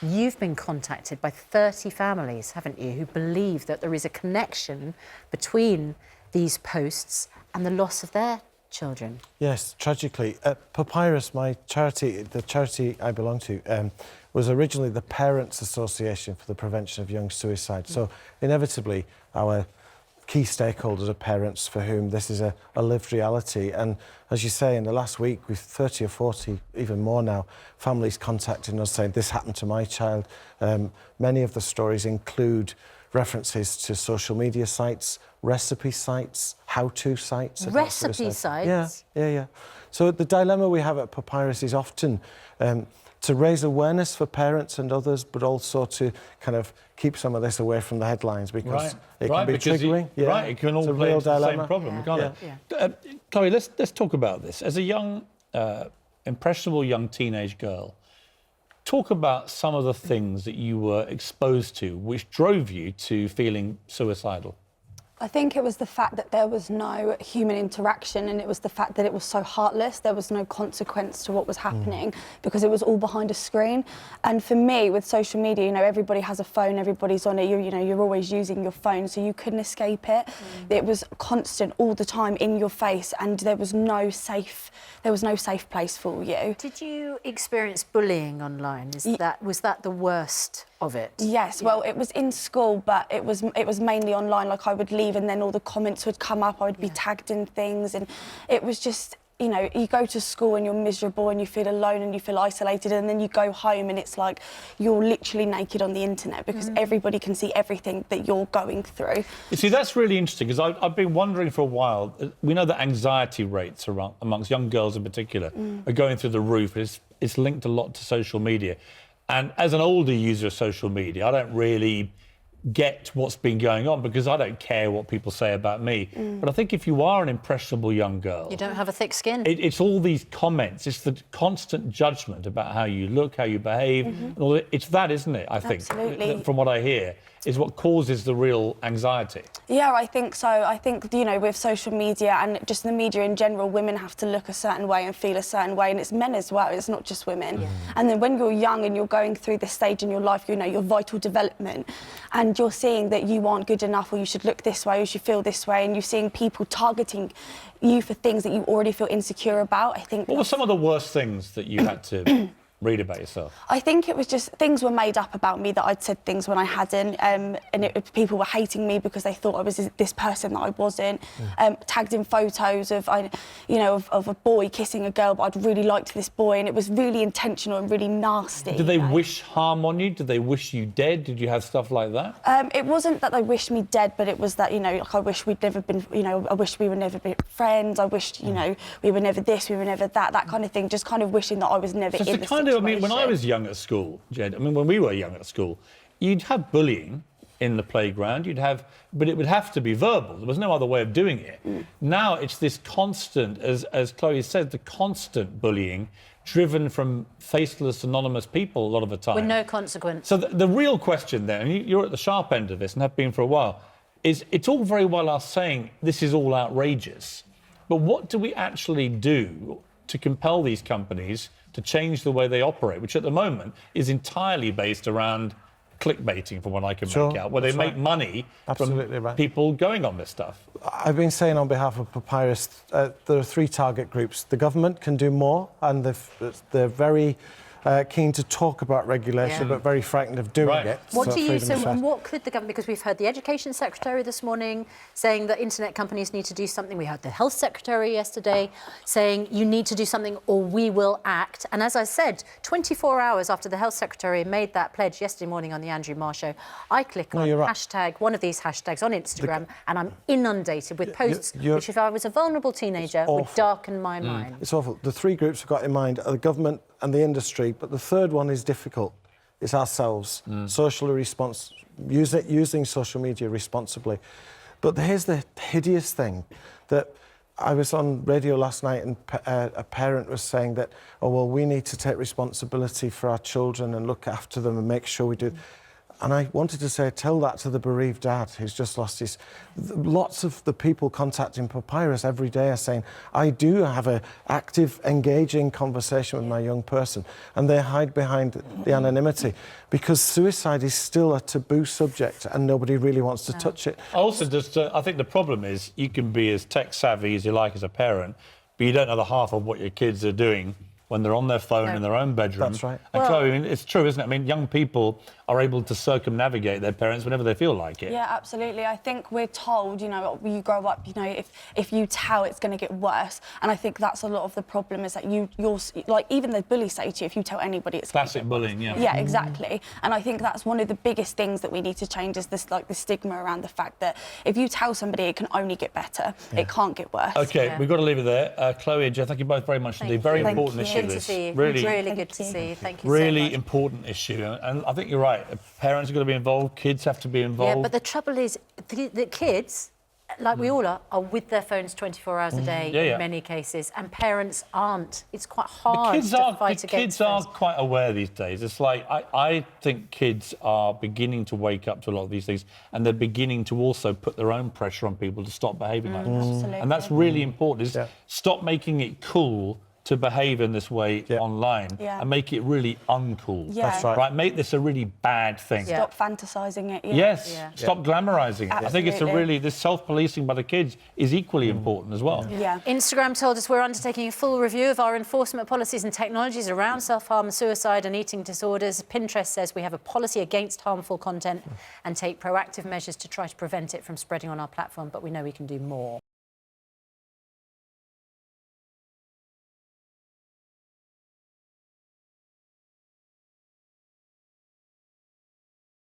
you've been contacted by 30 families, haven't you, who believe that there is a connection between these posts and the loss of their children. Yes, tragically. Papyrus, my charity, the charity I belong to, was originally the Parents Association for the Prevention of Young Suicide. So, inevitably, our key stakeholders are parents for whom this is a lived reality. And as you say, in the last week, we've 30 or 40, even more now, families contacting us saying, this happened to my child. Many of the stories include references to social media sites, recipe sites, how-to sites. Recipe sites? Yeah. So the dilemma we have at Papyrus is often to raise awareness for parents and others, but also to kind of keep some of this away from the headlines because it can be triggering. It can all play into the same problem, can't it? Chloe, let's talk about this. As a young, impressionable young teenage girl, talk about some of the things that you were exposed to which drove you to feeling suicidal. I think it was the fact that there was no human interaction, and it was the fact that it was so heartless. There was no consequence to what was happening because it was all behind a screen. And for me, with social media, you know, everybody has a phone, everybody's on it. You know, you're always using your phone, so you couldn't escape it. It was constant, all the time, in your face, and there was no safe place for you. Did you experience bullying online? Was that the worst of it? Yes, well, it was in school, but it was mainly online. Like, I would leave and then all the comments would come up, I would be tagged in things, and it was just, you know, you go to school and you're miserable and you feel alone and you feel isolated, and then you go home and it's like you're literally naked on the internet because everybody can see everything that you're going through. You see, that's really interesting because I've been wondering for a while. We know that anxiety rates amongst young girls in particular are going through the roof. It's linked a lot to social media. And as an older user of social media, I don't really get what's been going on because I don't care what people say about me. But I think if you are an impressionable young girl... You don't have a thick skin. It's all these comments. It's the constant judgment about how you look, how you behave. And all that. It's that, isn't it, I think, Absolutely. from what I hear, is what causes the real anxiety. Yeah, I think so. I think, you know, with social media and just the media in general, women have to look a certain way and feel a certain way, and it's men as well, it's not just women. And then when you're young and you're going through this stage in your life, you know, your vital development, and you're seeing that you aren't good enough, or you should look this way, or you should feel this way, and you're seeing people targeting you for things that you already feel insecure about, I think... What were some of the worst things that you had to read about yourself? I think it was just things were made up about me, that I'd said things when I hadn't, and people were hating me because they thought I was this person that I wasn't. Tagged in photos of a boy kissing a girl, but I'd really liked this boy, and it was really intentional and really nasty. Did they wish harm on you? Did they wish you dead? Did you have stuff like that? It wasn't that they wished me dead, but it was that, you know, like, I wish we'd never been, you know, I wish we would never be friends. I wished, you know, we were never this, we were never that kind of thing. Just kind of wishing that I was never in the situation. I mean, when I was young at school, Jed, I mean, when we were young at school, you'd have bullying in the playground, but it would have to be verbal. There was no other way of doing it. Now it's this constant, as Chloe said, the constant bullying driven from faceless, anonymous people a lot of the time. With no consequence. So the real question then, and you're at the sharp end of this and have been for a while, is it's all very well us saying this is all outrageous, but what do we actually do to compel these companies to change the way they operate, which at the moment is entirely based around clickbaiting, from what I can make out, where they make money from people going on this stuff. I've been saying on behalf of Papyrus, there are three target groups. The government can do more, and they're very keen to talk about regulation, but very frightened of doing it. What do you say, and what could the government, because we've heard the Education Secretary this morning saying that internet companies need to do something. We heard the Health Secretary yesterday saying you need to do something or we will act. And as I said, 24 hours after the Health Secretary made that pledge yesterday morning on the Andrew Marr Show, I click on hashtag, one of these hashtags on Instagram, and I'm inundated with posts which, if I was a vulnerable teenager, would darken my mind. It's awful. The three groups I've got in mind are the government and the industry, but the third one is difficult. It's ourselves, using social media responsibly. But here's the hideous thing, that I was on radio last night and a parent was saying that, oh, well, we need to take responsibility for our children and look after them and make sure we do. And I wanted to say, tell that to the bereaved dad who's just lost his... Lots of the people contacting Papyrus every day are saying, I do have an active, engaging conversation with my young person, and they hide behind the anonymity because suicide is still a taboo subject and nobody really wants to touch it. Also, just I think the problem is you can be as tech savvy as you like as a parent, but you don't know the half of what your kids are doing when they're on their phone in their own bedroom. That's right. And Chloe, I mean, it's true, isn't it? I mean, young people are able to circumnavigate their parents whenever they feel like it. Yeah, absolutely. I think we're told, you know, when you grow up, you know, if you tell, it's going to get worse. And I think that's a lot of the problem is that you're like, even the bullies say to you, if you tell anybody, it's Classic bullying, yeah. Yeah, exactly. And I think that's one of the biggest things that we need to change is this, like, the stigma around the fact that if you tell somebody, it can only get better. It can't get worse. OK, we've got to leave it there. Chloe and Jeff, thank you both very much indeed. Very important issue, Good to this. see you. Really, Really good to see you. Thank you so much. really important issue. And I think you're right. Parents are going to be involved. Kids have to be involved. Yeah, but the trouble is, the kids, like we all are with their phones 24 hours a day in many cases, and parents aren't. It's quite hard to fight against the kids are quite aware these days. It's like, I think kids are beginning to wake up to a lot of these things, and they're beginning to also put their own pressure on people to stop behaving like this. Absolutely. And that's really important, is stop making it cool to behave in this way online and make it really uncool. Yeah. That's right. Right, make this a really bad thing. Stop fantasising it. Yeah. Yes, stop glamorising it. I think it's this self-policing by the kids is equally important as well. Yeah. Instagram told us we're undertaking a full review of our enforcement policies and technologies around self-harm, suicide and eating disorders. Pinterest says we have a policy against harmful content and take proactive measures to try to prevent it from spreading on our platform, but we know we can do more.